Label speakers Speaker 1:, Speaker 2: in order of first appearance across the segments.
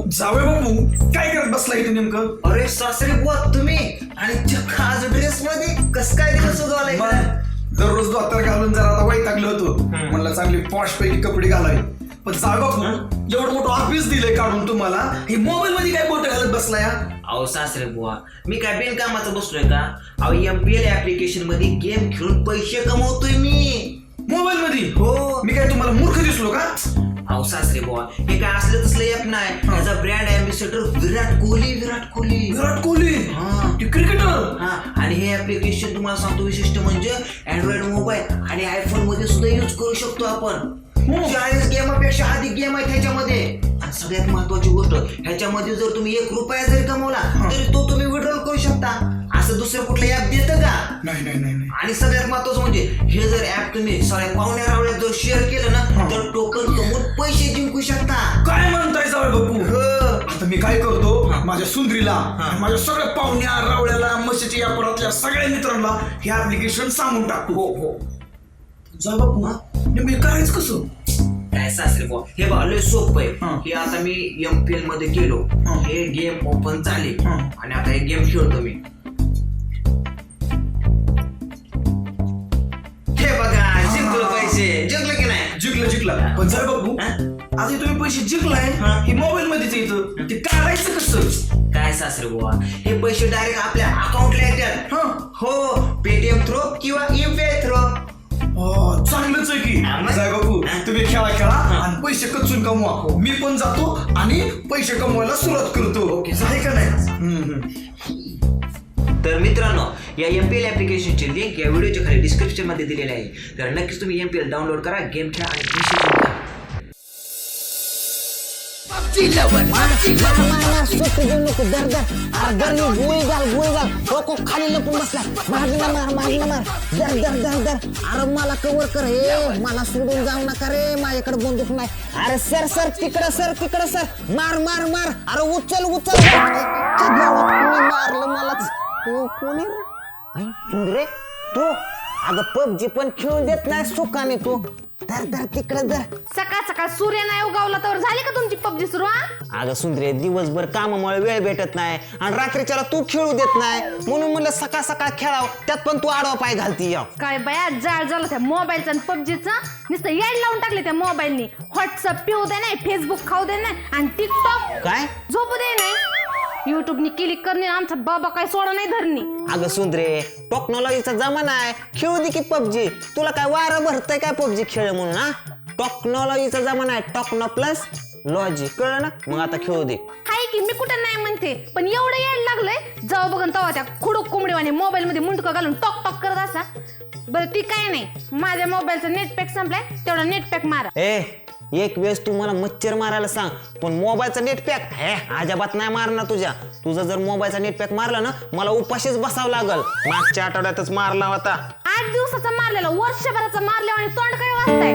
Speaker 1: जावे बापू काय करत बसला इथे नेमकं?
Speaker 2: अरे सासरे बुवा तुम्ही आणि चक्क आज ड्रेस मध्ये कस काय दिवस उगवलाय का?
Speaker 1: दररोज दोतर घालून जरा आता वैतागलं होतं. म्हणलं चांगली पॉश पैकी कपडे घालावे. पण जावे बापू एवढं मोठं ऑफिस दिलंय काढून तुम्हाला, हे मोबाईल मध्ये काय बोट घालत बसलाय?
Speaker 2: अहो सासरे बुवा मी काय बिनकामाचं बसलोय का? अहो MPL ऍप्लिकेशन मध्ये गेम खेळून पैसे कमवतोय मी
Speaker 1: मोबाईल मध्ये.
Speaker 2: हो.
Speaker 1: मी काय तुम्हाला मूर्ख दिसलो का?
Speaker 2: अहो सासरे बुवा हे काय असलं तसलं ऍप नाही. याचा ब्रँड अँबॅसेडर विराट कोहली.
Speaker 1: विराट कोहली
Speaker 2: हा.
Speaker 1: ते क्रिकेटर.
Speaker 2: हा आणि हे ऍप्लिकेशन तुम्हाला सांगतो वैशिष्ट्य म्हणजे अँड्रॉइड मोबाईल आणि आयफोन मध्ये सुद्धा यूज करू शकतो आपण. 40 गेमापेक्षा अधिक गेम आहेत ह्याच्यामध्ये. आणि सगळ्यात महत्वाची गोष्ट ह्याच्यामध्ये जर तुम्ही 1 रुपया जरी कमवला तरी तो तुम्ही विड्रॉल करू शकता. असं दुसरं कुठलं ऍप देतं का?
Speaker 1: नाही.
Speaker 2: आणि सगळ्यात महत्वाचं म्हणजे हे जर ऍप तुम्ही सगळ्या पाहुण्या रावळ्यात जर शेअर केलं ना तर टोकन कमवून पैसे जिंकू शकता.
Speaker 1: काय म्हणताय जावे बापू? आता मी काय करतो, माझ्या सुंदरीला आणि माझ्या सगळ्या पाहुण्या रावळ्याला म्हशीच्या या परतल्या सगळ्या मित्रांना हे ऍप्लिकेशन सांगून टाकू.
Speaker 2: हो
Speaker 1: जावे बापू नेमकं करायचं कसं?
Speaker 2: काय सासरे बुवा हे बघा लय सोपं आहे.
Speaker 1: हा.
Speaker 2: हे आता मी MPL मध्ये गेलो, हे गेम ओपन झाले आणि आता हे गेम खेळतो मी. हे बघा जिंकलो पैसे. जिंकलो की नाही?
Speaker 1: जिंकला. पण जावे बापू आता हे तुम्ही पैसे जिंकलाय हे मोबाईल मध्येच येतं, ते काढायचं कसं?
Speaker 2: काय सासरे बुवा हे पैसे डायरेक्ट आपल्या अकाउंटला येतात. हो पेटीएम थ्रू किंवा UPI थ्रू.
Speaker 1: चांगलंच आहे की.
Speaker 2: मग?
Speaker 1: जाय बापू तुम्ही खेळा आणि पैसे कचून कमवा. मी पण जातो आणि पैसे कमवायला सुरुवात करतो. आहे का नाही?
Speaker 2: तर मित्रांनो या MPL ऍप्लिकेशनची लिंक या व्हिडिओच्या खाली डिस्क्रिप्शन मध्ये दिलेली आहे. तर नक्कीच तुम्ही MPL डाउनलोड करा, गेम खेळा आणि पैसे जिंका.
Speaker 3: खाली लपून बसला. मार अरे मला कवर कर. हे मला सोडून जाऊ नका रे, माझ्याकडे बंदूक नाही. अरे सर तिकडं सर मार. अरे उचल मारलं मलाच. कोणी रे तू? अगं PUBG पण खेळून देत नाही सुखाने तू. धर तिकडे धर.
Speaker 4: सकाळ सूर्य नाही उगवला तर झाली का तुमची PUBG सुरू?
Speaker 3: अगं सुंदरे दिवसभर कामामुळे वेळ भेटत नाही आणि रात्रीच्याला तू खेळू देत नाही म्हणून म्हणलं सकाळ खेळाव, त्यात पण तू आडवा पाय घालती.
Speaker 4: काय बया जाळ झालं त्या मोबाईलचं आणि PUBGचं. नुसतं याड लावून टाकले त्या मोबाईलनी. व्हॉट्सअप पिऊ दे नाही, फेसबुक खाऊ दे नाही आणि टिकटॉक
Speaker 3: काय
Speaker 4: झोपू दे नाही. युट्यूबनी क्लिक करणे आमचा बाबा काय सोडा नाही धरणी.
Speaker 3: अगं सुंदरे टेक्नॉलॉजीचा जमाना आहे, खेळू दे की PUBG. तुला काय वारं भरतय काय PUBG खेळ म्हणून? हा टेक्नॉलॉजीचा जमाना आहे, टेक्नो प्लस लॉजी, कळलं ना? मग आता खेळू दे.
Speaker 4: हाय की मी कुठं नाही म्हणते, पण एवढं याड लागलंय जाऊ बघन तवा त्या खुडूक कोंबडीवाने मोबाईल मध्ये मुंडकं घालून टॉक करत असा. बरं ती काय नाही, माझ्या मोबाईलचा नेट पॅक संपलाय, तेवढा नेट पॅक मारा.
Speaker 3: एक वेळेस तू मला मच्छर मारायला सांग, पण मोबाईलचा नेट पॅक अजिबात नाही मारणार तुझ्या. तुझा जर मोबाईलचा नेट पॅक मारला ना मला उपाशीच बसावं लागल. मागच्या आठवड्यातच मारला होता.
Speaker 4: 8 दिवसाचा मारलेला, वर्षभराचा मारल्या आणि तोंड काय वाजताय.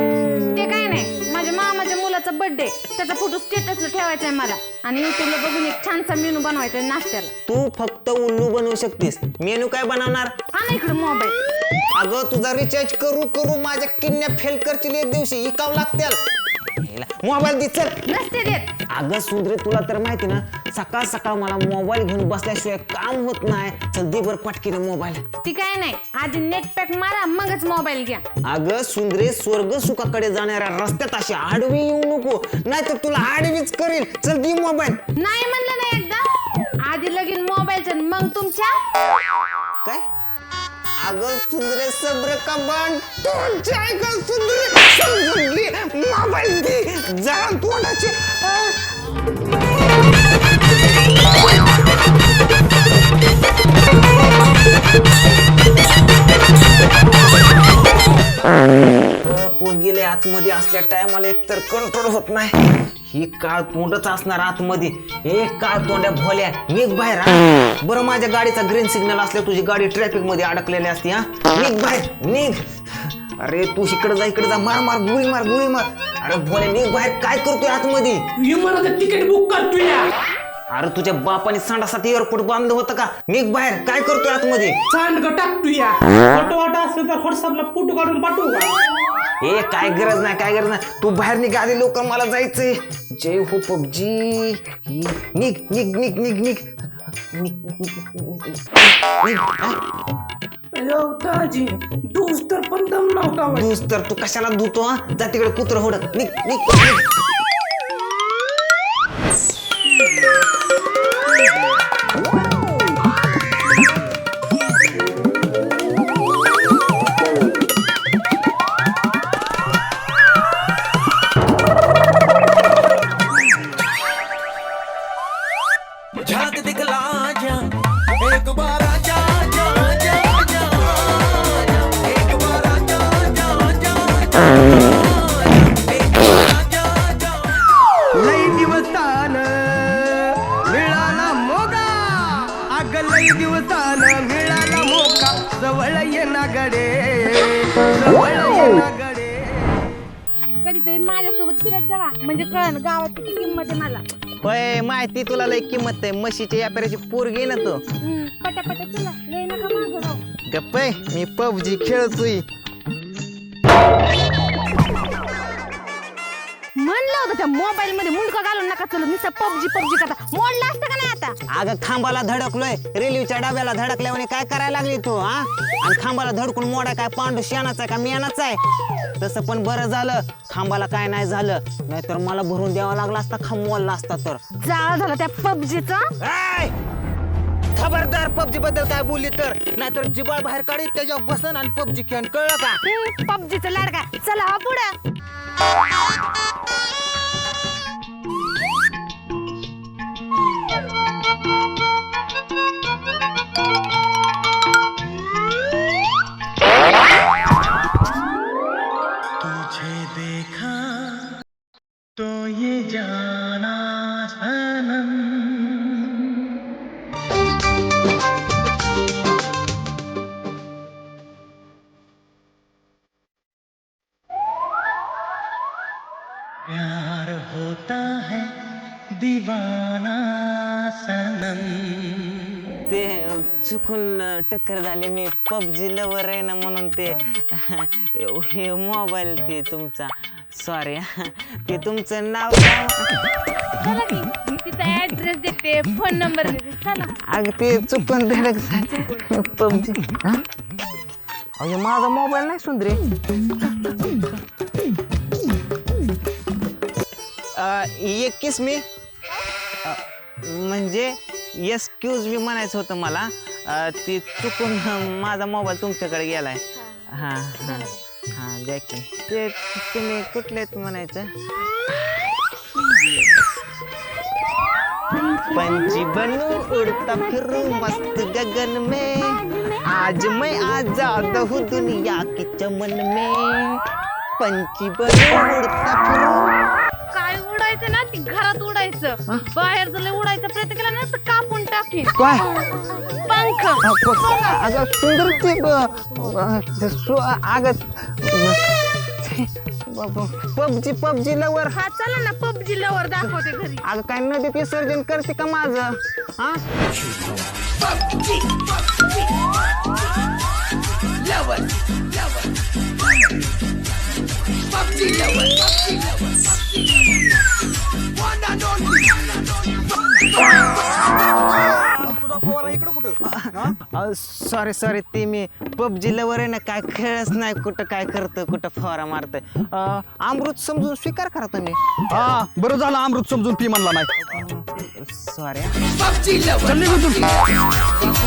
Speaker 4: ते काय नाही, माझ्या मामाच्या मुलाचा बर्थडे, त्याचा फोटो स्टेटसला ठेवायचा आहे मला आणि युट्यूबला बघून एक छानसा मेनू बनवायचा आहे नाश्त्याला.
Speaker 3: तू फक्त उल्लू बनवू शकतेस, मेनू काय बनवणार?
Speaker 4: आणा इकडे मोबाईल.
Speaker 3: अगं तुझा रिचार्ज करू माझ्या किडनॅप फेल करतील एक दिवशी, इकावं लागतील. मोबाईल दे चल.
Speaker 4: नसते देत.
Speaker 3: अगं सुंदरे तुला तर माहिती ना, सकाळ मला मोबाईल घेऊन बसल्याशिवाय काम होत नाही. चल दे बर पटकीने मोबाईल.
Speaker 4: ती काय नाही, आधी नेट पॅक मारा मगच मोबाईल घ्या.
Speaker 3: अगं सुंदरे स्वर्ग सुखाकडे जाणाऱ्या रस्त्यात अशी आडवी येऊ नको, नाहीतर तुला आडवीच करेल. चल दे मोबाईल.
Speaker 4: नाही म्हणलं नाही एकदा, आधी लगीन मोबाईलचं मग तुमच्या.
Speaker 3: काय? अगं सुंदरे सब्र का बाण तुमच्या ऐकल सुंदरे समजून घे. मोबाईल दे जा तोंडाचे. कोण गेले आतमध्ये असल्या टायमाला एकतर कंट्रोल होत नाही. ही काळ तोंडच असणार आतमध्ये. एक काळ तोंड्या भोल्या निघ बाहेर. बरं माझ्या गाडीचा ग्रीन सिग्नल असल्या तुझी गाडी ट्रॅफिक मध्ये अडकलेली असते. निघ बाहेर निघ. अरे तू इकडे जा मार गुळी मार. अरे भोल्या निघ बाहेर. काय करतोय आतमध्ये?
Speaker 1: विमानाचं तिकीट बुक करतोय.
Speaker 3: अरे तुझ्या बापाने सांडासाठी एअरपोर्ट बांधलं होतं का? निघ बाहेर. काय करतोय आतमध्ये?
Speaker 5: सांड टाकतोय. फोटो असलं तर व्हॉट्सअपला फोटो काढून पाठवू का?
Speaker 3: ए काय गरज नाही काय गरज नाही तू बाहेर निघ आधी लोक मला जायचंय जय हो पबजी निघ निघ निघ निघ निघ दूस तर तू कशाला धुतो हा जा तिकडे कुत्र होडत निघ निघ निघ.
Speaker 5: झांक दिखला जा एक बार आजा जा जा जा एक बार आजा जा जा एक बार आजा जा
Speaker 6: लई दिवसान मिळाला मोगा अग लई दिवसान मिळाला मोका जवळ ये ना गडे जवळ ये ना गडे
Speaker 4: कधीतरी माझ्यासोबत फिरत जावा म्हणजे कळण गावात किती किंमत आहे मला.
Speaker 3: होय माहिती तुला लय किंमत आहे म्हशीच्या व्यापाऱ्याची पोरगी ना तो
Speaker 4: पटापटा चला लय नका मागं राहू.
Speaker 3: गप्प आहे, मी पबजी खेळतोय
Speaker 4: म्हणलं होतं त्या मोबाईल मध्ये मुंडका घालून नका चलू नुसतं पबजी पबजी करता मोडला असतं का नाही आता.
Speaker 3: अगं खांबाला धडकलोय रेल्वेच्या डब्याला धडकल्याने काय करायला लागली तू हा आणि खांबाला धडकून मोडा काय पांडू शेणाचा आहे का मेनाचा आहे तसं पण बरं झालं खांबाला काय नाही झालं नाहीतर मला भरून द्यावा लागला असता खांब मोडला असता तर
Speaker 4: जाळ झाला त्या पबजीचा.
Speaker 3: ऐ! खबरदार पबजी बद्दल काय बोलली तर नाहीतर जिबाळ बाहेर काढी त्याच्यावर बसन आणि पबजी खेळ कळलं का.
Speaker 4: पबजीचा लाडका चला हा पुढं.
Speaker 5: तुझे देखा तो ये जाना सनम प्यार होता है दीवाना सनम.
Speaker 3: ते चुकून टक्कर झाली मी पबजी लवर आहे ना म्हणून ते हे मोबाईल ते तुमचा सॉरी ते तुमचं नाव काय?
Speaker 4: चला की मी तिचा ऍड्रेस देते फोन नंबर देते चला.
Speaker 3: अगं ते चुकून धडक झालं पबजी अगं माझा मोबाईल नाही सुंदरे एक किस मी म्हणजे एक्सक्यूज मी म्हणायचं होतं मला ती चुकून माझा मोबाईल तुमच्याकडे गेलाय हां हां हां द्या की ते तुम्ही कुठलेत म्हणायचं पंछी बनू उड़ता फिरूं मस्त गगन में आज मैं आजाद हूँ दुनिया के चमन में पंछी बनू उड़ता फिरूं.
Speaker 4: काय उडायचं ना ती घरात उडायचं बाहेर जर उडायचा प्रयत्न केला ना तर कापून टाकेन
Speaker 3: काय
Speaker 4: पंख.
Speaker 3: अगं सुंदर ते अगं पबजी पबजी लवर
Speaker 4: हा चला ना पबजी लवर दाखवते घरी.
Speaker 3: अगं काय नदीत विसर्जन करते का माझं हा सॉरी सॉरी ते मी पबजी लवर आहे ना काय खेळच नाही कुठं काय करतं कुठं फवारा मारतंय अमृत समजून स्वीकार करा तुम्ही
Speaker 6: हा बरं झालं अमृत समजून पी म्हणला नाही
Speaker 3: सॉरी
Speaker 6: चल निघून तू.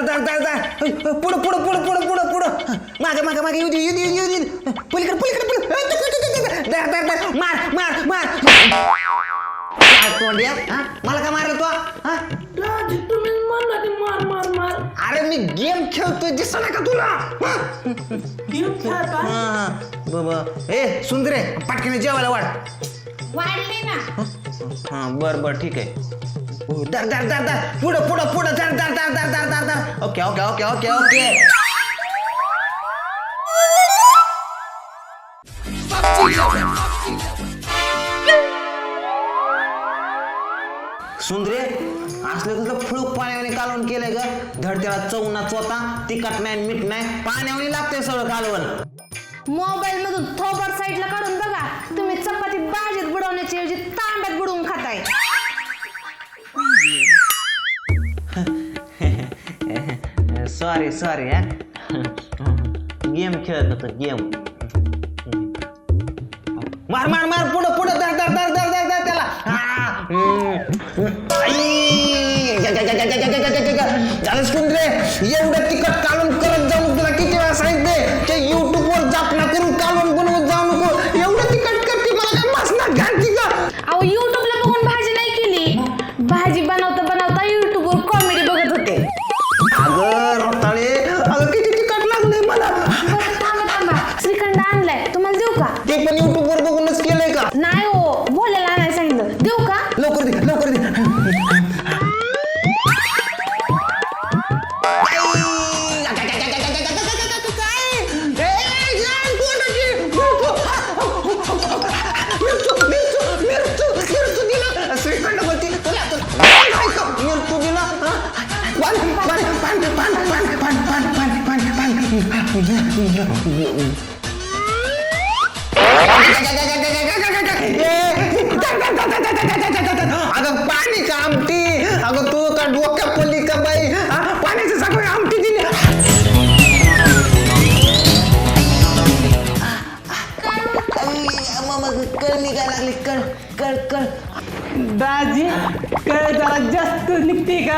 Speaker 3: पुढं पुढं पुढं पुढं पुढं पुढं मागे मागे मागे येऊ दे येऊ दे येऊ दे पलीकडे पलीकडे पुढे मार मार मार तोंड्या मला का मारलं तो अरे मी गेम खेळतोय दिसत नाही का तुला बाबा ए सुंदरे पटकन जेवायला वाढ
Speaker 4: वाढले ना
Speaker 3: हा बर बर ठीक आहे दर दर दर दर पुढं पुढं पुढं दर दर दर दर दर दर दर okay okay okay okay okay सुंदरे असलं कसलं फुळूक पाण्याने कालवण केलंय ग. धड त्याला चव ना चोता, तिखट नाही मीठ नाही, पाण्याने लागतंय सगळं कालवण.
Speaker 4: मोबाईल मधून थोबड साईडला काढून बघा, तुम्ही चपाती भाजीत बुडवण्याच्या ऐवजी तांब्यात बुडवून खाताय.
Speaker 3: सॉरी हा. गेम खेळत होतो गेम. मार मार मार पुढं पुढं धर धर धर धर धर धर त्याला. झालं सुंदरे, एवढं तिखट कालवण करत जाऊन तुला किती वेळा सांगितले ते युट्यूबवर जापना करून कालवण बनवत जाऊ नको. एवढं तिखट करते मला काय मसनात घालती का?
Speaker 4: अहो युट्यूबला बघून भाजी नाही केली, भाजी बनवता बनवता युट्यूबवर कॉमेडी बघत होते.
Speaker 3: अगं रताळे, अगं किती तिखट लागलंय मला.
Speaker 4: बरं, थांबा श्रीखंड आणलाय, तुम्हाला देऊ का?
Speaker 3: ते पण युट्यूबवर बघूनच केलंय का?
Speaker 4: नाही हो, भोल्याला आणायला सांगितलं, देऊ का?
Speaker 3: लवकर दे लवकर दे. अगं पाणी का आमटी? अगं तू का डोक्या पडली का बाई? पाण्याचं सगळं आमटी दिली. कळ निघायला लागली, कळ कळ कळ.
Speaker 5: दाजी काय जरा जास्त निघते का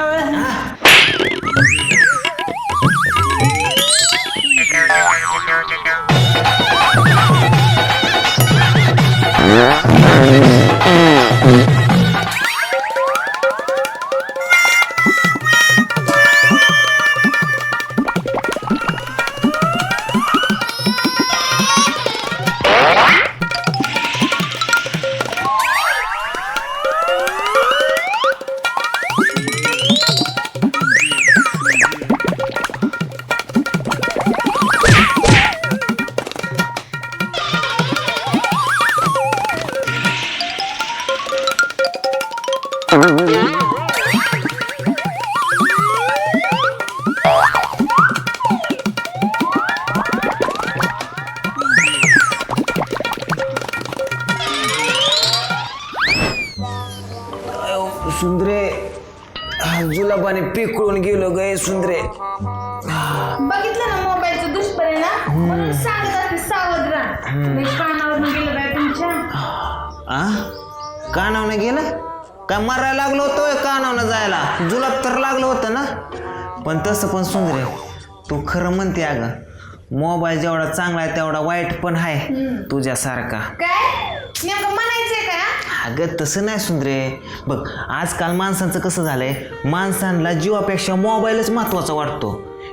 Speaker 3: सुंदरे, जुलाबाने पिकळून गेलो गे सुंदरे.
Speaker 4: बघितलं ना मोबाईलचं दुष्परिणाम, म्हणून सांगत असते सावध राहा. मी कानावरून गेलं बाय तुमच्या.
Speaker 3: कानावनं गेलं काय? मारायला लागलो होतो कानावनं जायला, जुलाब तर लागलं होतं ना. पण तसं पण सुंदरे, तू खरं म्हणते अगं, मोबाईल जेवढा चांगला आहे तेवढा वाईट पण आहे तुझ्यासारखा.
Speaker 4: काय नेमकं म्हणायचंय का?
Speaker 3: अगं तसं नाही सुंदरे. बघ आजकाल माणसांचं कसं झालंय, माणसांना जीवापेक्षा मोबाईलच महत्वाचा वाटतो.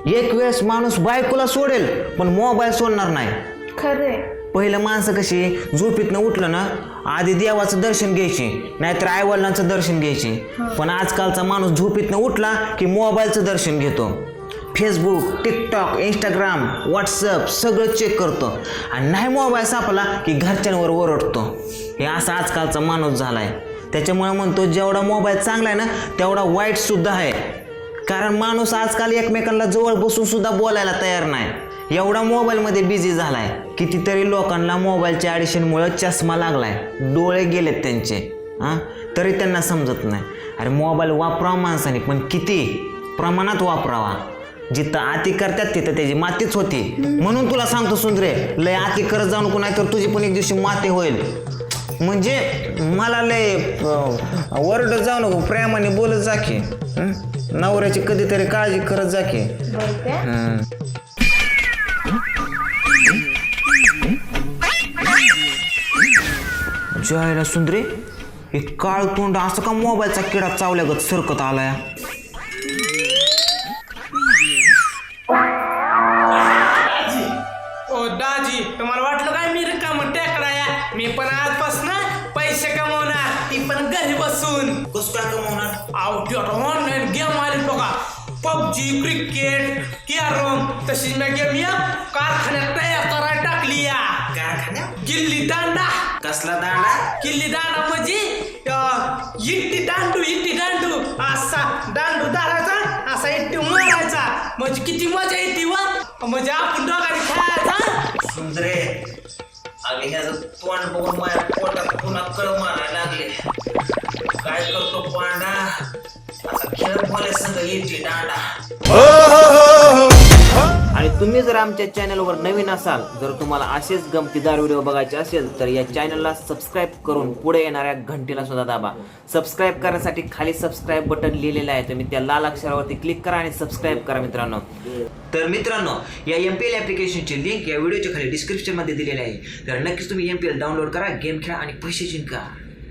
Speaker 3: एक वेळेस माणूस बायकोला सोडेल पण मोबाईल सोडणार नाही.
Speaker 4: खरे
Speaker 3: पहिलं माणसं कशी झोपेतनं उठलं ना आधी देवाचं दर्शन घ्यायचे, नाहीतर आईवडिलांचं दर्शन घ्यायचे. पण आजकालचा माणूस झोपेतनं उठला की मोबाईलचं दर्शन घेतो. फेसबुक, टिकटॉक, इंस्टाग्राम, व्हॉट्सअप सगळं चेक करतो आणि नाही मोबाईल सापला की घरच्यांवर ओरडतो. हे असं आजकालचा माणूस झाला आहे. त्याच्यामुळे म्हणतो जेवढा मोबाईल चांगला आहे ना तेवढा वाईटसुद्धा आहे. कारण माणूस आजकाल एकमेकांना जवळ बसून सुद्धा बोलायला तयार नाही, एवढा मोबाईलमध्ये बिझी झाला आहे. कितीतरी लोकांना मोबाईलच्या ॲडिक्शनमुळे चष्मा लागला आहे, डोळे गेलेत त्यांचे. तरी त्यांना समजत नाही. अरे मोबाईल वापरावा माणसाने, पण किती प्रमाणात वापरावा. जिथं आती करतात तिथं त्याची मातीच होती. म्हणून तुला सांगतो सुंदरे, लय आती करत जाऊ नको, नाही तर तुझी पण एक दिवशी माती होईल. म्हणजे मला लय वरडत जाऊ नको, प्रेमाने बोलत जा की. नवऱ्याची कधीतरी काळजी करत जा की. जायला सुंदरे, एक काळ तोंड असं का मोबाईलचा किडा चावल्यागत सरकत आलाय.
Speaker 7: ओ दाजी, तुम्हाला वाटलं काय मी रिकामं टेकडा या? मी पण आजपासून पैसे कमवणार, ती पण घरी बसून.
Speaker 2: कसं काय कमवणार?
Speaker 7: ऑनलाईन गेम आले बघा, पबजी, क्रिकेट, कॅरम. तशी मी गेम या कारखान्यात तयार करायला टाकली या.
Speaker 2: कारखान्यात?
Speaker 7: गिल्ली दांडा.
Speaker 2: कसला दांडा?
Speaker 7: गिल्ली दांडा म्हणजे इट्टी दांडू असा दांडू धरायचा असा इट्टी मारायचा म्हणजे किती मजा येते वा म्हणजे आपण दोघांनी खेळायचा.
Speaker 2: सुंदरे अगे ह्याचं तोंड बघून माझ्या पोटात पुन्हा कळ मारायला लागले. काय करतो पांडा आता खेळ बोले संग येते दांडा.
Speaker 3: आणि तुम्ही जर आमच्या चॅनलवर नवीन असाल, जर तुम्हाला असेच गमतीदार व्हिडिओ बघायचे असेल तर या चॅनलला सबस्क्राईब करून पुढे येणाऱ्या घंटीला सुद्धा दाबा. सबस्क्राईब करण्यासाठी खाली सबस्क्राईब बटन लिहिलेलं आहे, तुम्ही त्या लाल अक्षरावरती क्लिक करा आणि सबस्क्राईब करा मित्रांनो.
Speaker 2: तर मित्रांनो या MPL ॲप्लिकेशनची लिंक या व्हिडिओच्या खाली डिस्क्रिप्शनमध्ये दिलेली आहे. तर नक्कीच तुम्ही MPL डाउनलोड करा, गेम खेळा आणि पैसे जिंका.